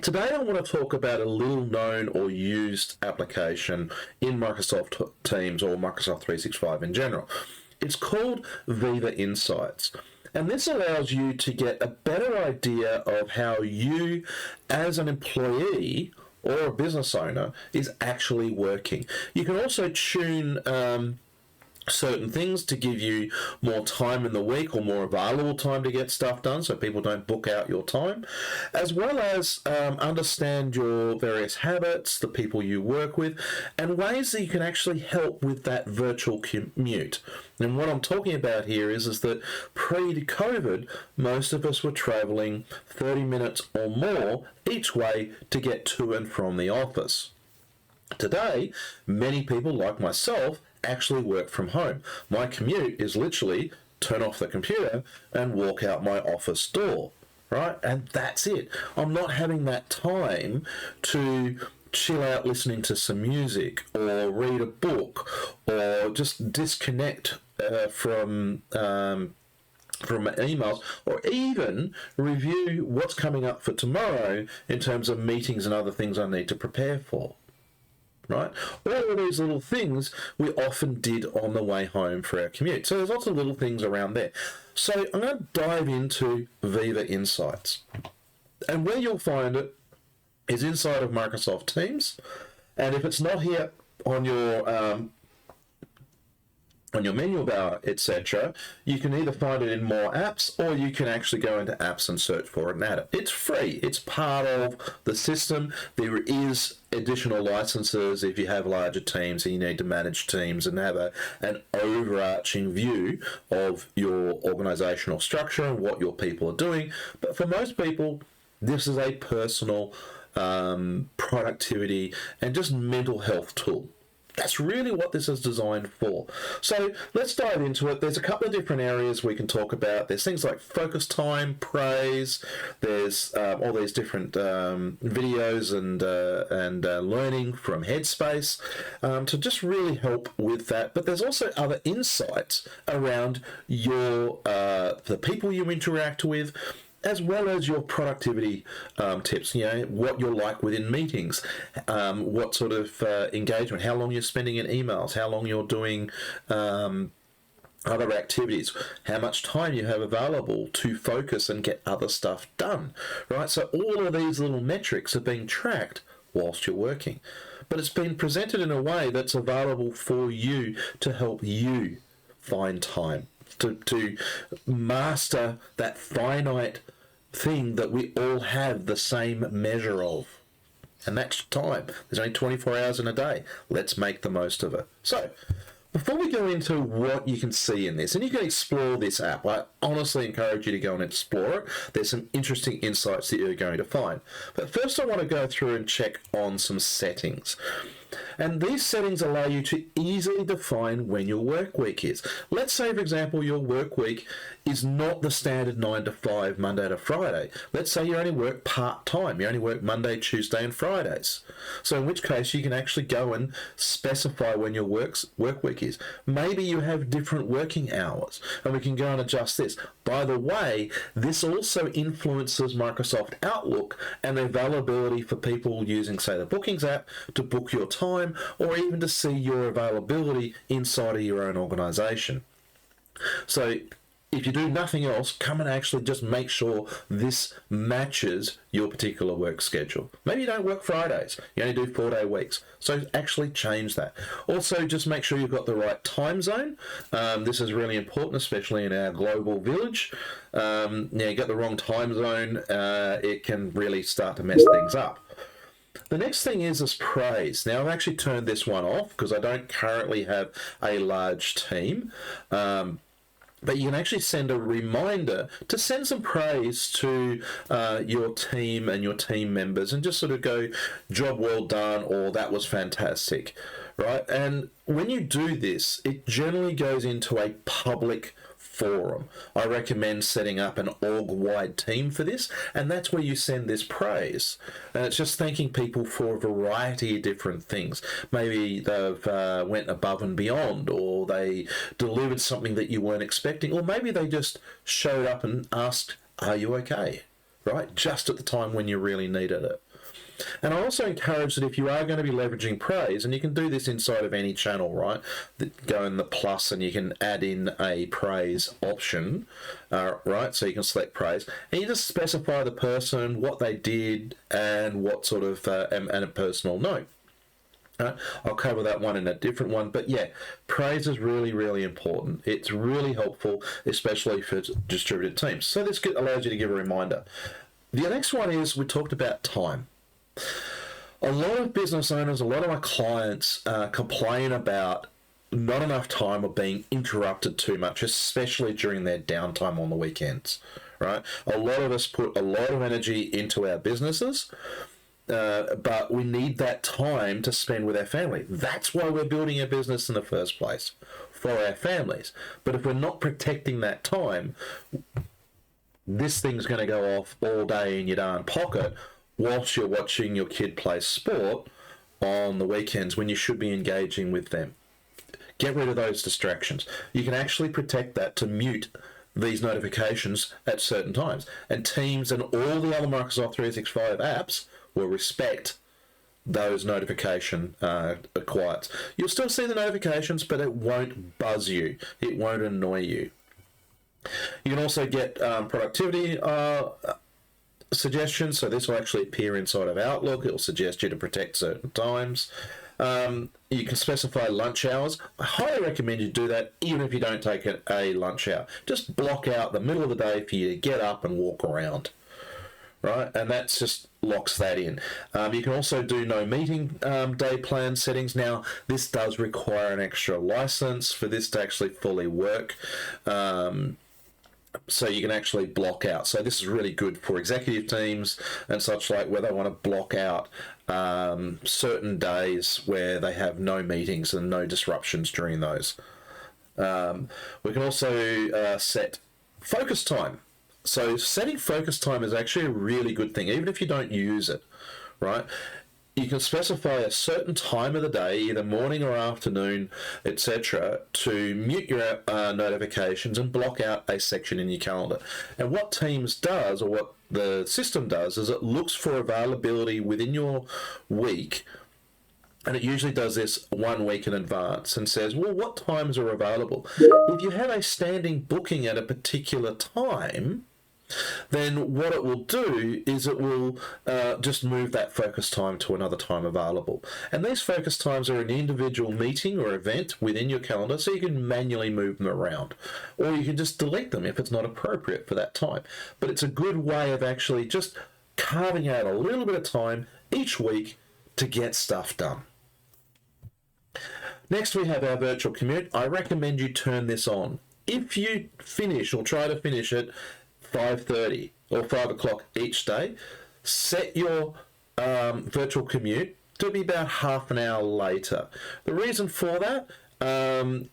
Today I want to talk about a little known or used application in Microsoft Teams or Microsoft 365 in general. It's called Viva Insights. And this allows you to get a better idea of how you, as an employee or a business owner, is actually working. You can also tune certain things to give you more time in the week or more available time to get stuff done so people don't book out your time, as well as understand your various habits, the people you work with, and ways that you can actually help with that virtual commute. And what I'm talking about here is that pre-COVID, most of us were traveling 30 minutes or more each way to get to and from the office. Today, many people like myself actually work from home. My commute is literally turn off the computer and walk out my office door, right? And that's it. I'm not having that time to chill out listening to some music or read a book or just disconnect from emails, or even review what's coming up for tomorrow in terms of meetings and other things I need to prepare for. Right? All of these little things we often did on the way home for our commute. So there's lots of little things around there. So I'm going to dive into Viva Insights. And where you'll find it is inside of Microsoft Teams. And if it's not here on your menu bar, etc., you can either find it in more apps, or you can actually go into apps and search for it and add it. It's free. It's part of the system. There is additional licenses if you have larger teams and you need to manage teams and have an overarching view of your organizational structure and what your people are doing. But for most people, this is a personal productivity and just mental health tool. That's really what this is designed for. So let's dive into it. There's a couple of different areas we can talk about. There's things like focus time, praise. There's all these different videos and learning from Headspace to just really help with that. But there's also other insights around your the people you interact with, as well as your productivity tips, what you're like within meetings, what sort of engagement, how long you're spending in emails, how long you're doing other activities, how much time you have available to focus and get other stuff done, right? So all of these little metrics are being tracked whilst you're working. But it's been presented in a way that's available for you to help you find time, to master that finite thing that we all have the same measure of. And that's time. There's only 24 hours in a day. Let's make the most of it. So, before we go into what you can see in this, and you can explore this app, I honestly encourage you to go and explore it. There's some interesting insights that you're going to find. But first I want to go through and check on some settings. And these settings allow you to easily define when your work week is. Let's say, for example, your work week is not the standard 9 to 5, Monday to Friday. Let's say you only work part-time. You only work Monday, Tuesday, and Fridays. So in which case, you can actually go and specify when your work week is. Maybe you have different working hours, and we can go and adjust this. By the way, this also influences Microsoft Outlook and the availability for people using, say, the Bookings app to book your time, or even to see your availability inside of your own organization. So if you do nothing else, come and actually just make sure this matches your particular work schedule. Maybe you don't work Fridays, you only do 4-day weeks. So actually change that. Also, just make sure you've got the right time zone. This is really important, especially in our global village. You get the wrong time zone, it can really start to mess things up. The next thing is this praise. Now, I've actually turned this one off because I don't currently have a large team. But you can actually send a reminder to send some praise to your team and your team members and just sort of go, job well done, or that was fantastic, right? And when you do this, it generally goes into a public forum. I recommend setting up an org-wide team for this, and that's where you send this praise. And it's just thanking people for a variety of different things. Maybe they've went above and beyond, or they delivered something that you weren't expecting, or maybe they just showed up and asked, are you okay? Right? Just at the time when you really needed it. And I also encourage that if you are going to be leveraging praise, and you can do this inside of any channel, right? Go in the plus and you can add in a praise option, right? So you can select praise, and you just specify the person, what they did, and what sort of, and a personal note. I'll cover that one in a different one, but yeah, praise is really, really important. It's really helpful, especially for distributed teams. So this allows you to give a reminder. The next one is, we talked about time. A lot of business owners, a lot of my clients complain about not enough time or being interrupted too much, especially during their downtime on the weekends, right? A lot of us put a lot of energy into our businesses, but we need that time to spend with our family. That's why we're building a business in the first place, for our families. But if we're not protecting that time, this thing's going to go off all day in your darn pocket whilst you're watching your kid play sport on the weekends when you should be engaging with them. Get rid of those distractions. You can actually protect that to mute these notifications at certain times. And Teams and all the other Microsoft 365 apps will respect those notification quiets. You'll still see the notifications, but it won't buzz you. It won't annoy you. You can also get productivity suggestions. So this will actually appear inside of Outlook. It will suggest you to protect certain times. You can specify lunch hours. I highly recommend you do that even if you don't take a lunch hour. Just block out the middle of the day for you to get up and walk around. Right, and that's just locks that in. You can also do no meeting day plan settings. Now, this does require an extra license for this to actually fully work. So you can actually block out. So this is really good for executive teams and such, like where they want to block out certain days where they have no meetings and no disruptions during those. We can also set focus time. So setting focus time is actually a really good thing, even if you don't use it, right? You can specify a certain time of the day, either morning or afternoon, etc., to mute your notifications and block out a section in your calendar. And what Teams does, or what the system does, is it looks for availability within your week, and it usually does this 1 week in advance and says, well, what times are available? If you have a standing booking at a particular time, then what it will do is it will just move that focus time to another time available. And these focus times are an individual meeting or event within your calendar, so you can manually move them around. Or you can just delete them if it's not appropriate for that time. But it's a good way of actually just carving out a little bit of time each week to get stuff done. Next, we have our virtual commute. I recommend you turn this on. If you finish or try to finish it 5:30 or 5 o'clock each day, set your virtual commute to be about half an hour later. The reason for that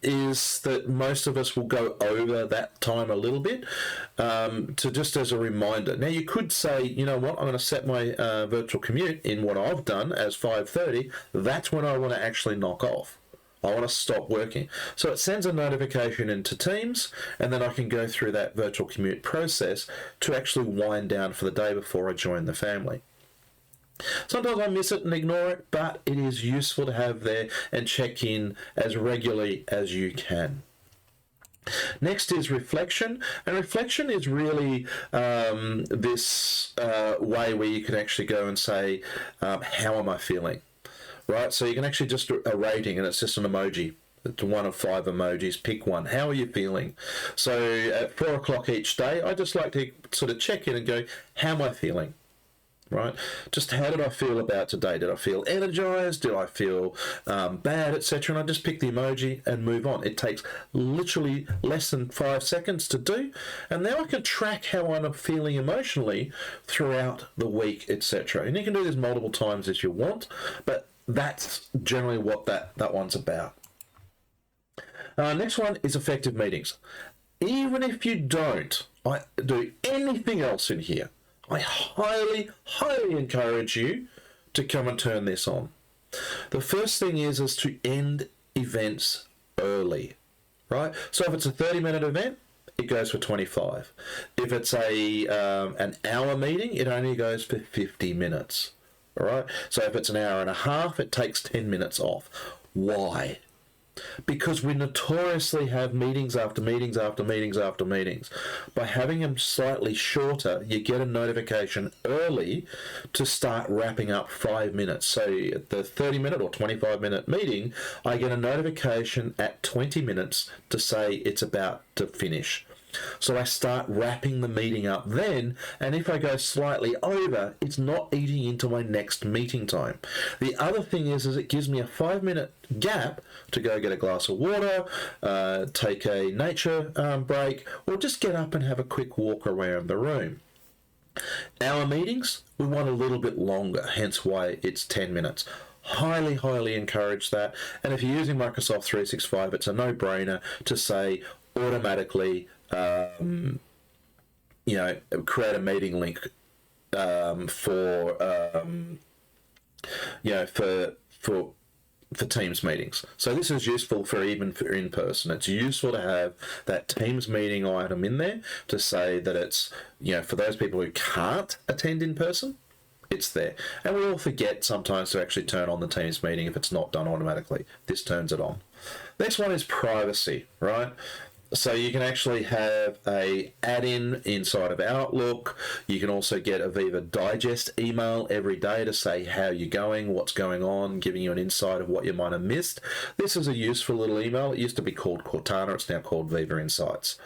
is that most of us will go over that time a little bit, to just as a reminder. Now, you could say, you know what, I'm going to set my virtual commute in what I've done as 5:30. That's when I want to actually knock off. I want to stop working. So it sends a notification into Teams, and then I can go through that virtual commute process to actually wind down for the day before I join the family. Sometimes I miss it and ignore it, but it is useful to have there and check in as regularly as you can. Next is reflection, and reflection is really this way where you can actually go and say, how am I feeling? Right, so you can actually just a rating, and it's just an emoji. It's 1 of 5 emojis. Pick one. How are you feeling? So at 4 o'clock each day, I just like to sort of check in and go, how am I feeling? Right, just how did I feel about today? Did I feel energized? Did I feel bad, etc.? And I just pick the emoji and move on. It takes literally less than 5 seconds to do, and now I can track how I'm feeling emotionally throughout the week, etc. And you can do this multiple times as you want, but that's generally what that one's about. Next one is effective meetings. Even if you don't do anything else in here, I highly, highly encourage you to come and turn this on. The first thing is to end events early, right? So if it's a 30-minute event, it goes for 25. If it's an hour meeting, it only goes for 50 minutes. All right. So if it's an hour and a half, it takes 10 minutes off. Why? Because we notoriously have meetings after meetings after meetings after meetings. By having them slightly shorter, you get a notification early to start wrapping up 5 minutes. So at the 30-minute or 25-minute meeting, I get a notification at 20 minutes to say it's about to finish. So I start wrapping the meeting up then, and if I go slightly over, it's not eating into my next meeting time. The other thing is it gives me a 5-minute gap to go get a glass of water, take a nature break, or just get up and have a quick walk around the room. Our meetings, we want a little bit longer, hence why it's 10 minutes. Highly encourage that. And if you're using Microsoft 365, it's a no-brainer to say automatically, create a meeting link for Teams meetings. So this is useful for in person. It's useful to have that Teams meeting item in there to say that it's, for those people who can't attend in person, it's there. And we all forget sometimes to actually turn on the Teams meeting if it's not done automatically. This turns it on. Next one is privacy, right? So you can actually have a add-in inside of Outlook. You can also get a Viva Digest email every day to say how you're going, what's going on, giving you an insight of what you might have missed. This is a useful little email. It used to be called Cortana. It's now called Viva Insights.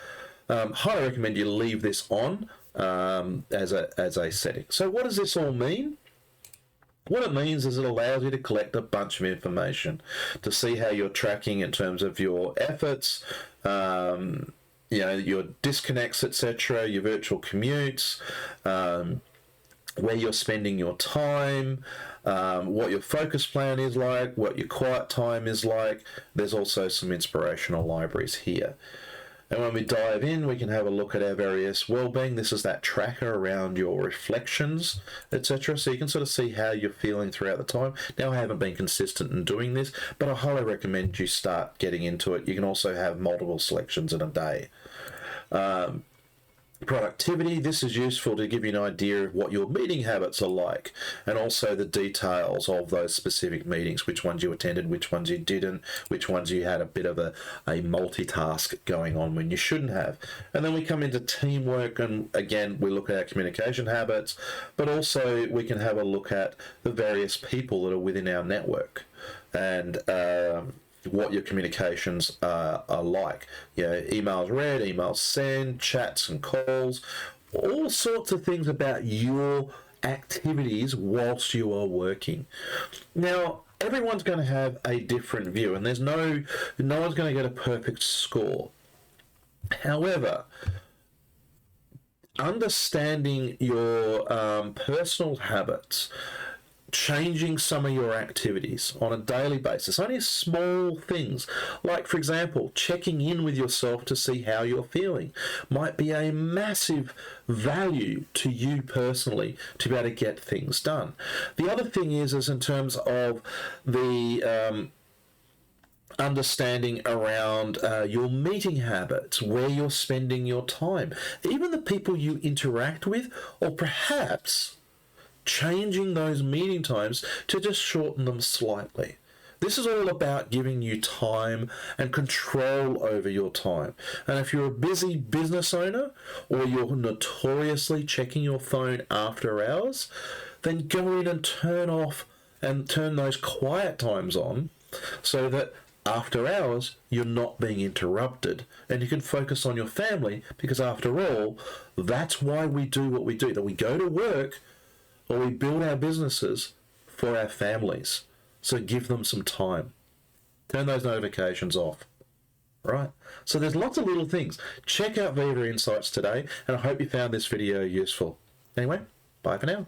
Highly recommend you leave this on as a setting. So what does this all mean? What it means is it allows you to collect a bunch of information to see how you're tracking in terms of your efforts, your disconnects, etc., your virtual commutes, where you're spending your time, what your focus plan is like, what your quiet time is like. There's also some inspirational libraries here. And when we dive in, we can have a look at our various well-being. This is that tracker around your reflections, etc. So you can sort of see how you're feeling throughout the time. Now, I haven't been consistent in doing this, but I highly recommend you start getting into it. You can also have multiple selections in a day. Productivity, this is useful to give you an idea of what your meeting habits are like, and also the details of those specific meetings, which ones you attended, which ones you didn't, which ones you had a bit of a multitask going on when you shouldn't have. And then we come into teamwork, and again we look at our communication habits, but also we can have a look at the various people that are within our network, and what your communications are like. Emails read, emails sent, chats and calls, all sorts of things about your activities whilst you are working. Now, everyone's going to have a different view, and there's no one's going to get a perfect score. However, understanding your personal habits, changing some of your activities on a daily basis, only small things, like, for example, checking in with yourself to see how you're feeling, might be a massive value to you personally to be able to get things done. The other thing is in terms of the understanding around your meeting habits, where you're spending your time, even the people you interact with, or perhaps changing those meeting times to just shorten them slightly. This is all about giving you time and control over your time. And if you're a busy business owner, or you're notoriously checking your phone after hours, then go in and turn those quiet times on, so that after hours you're not being interrupted and you can focus on your family, because after all, that's why we do what we do. That we go to work, or we build our businesses for our families. So give them some time. Turn those notifications off. Right? So there's lots of little things. Check out Viva Insights today, and I hope you found this video useful. Anyway, bye for now.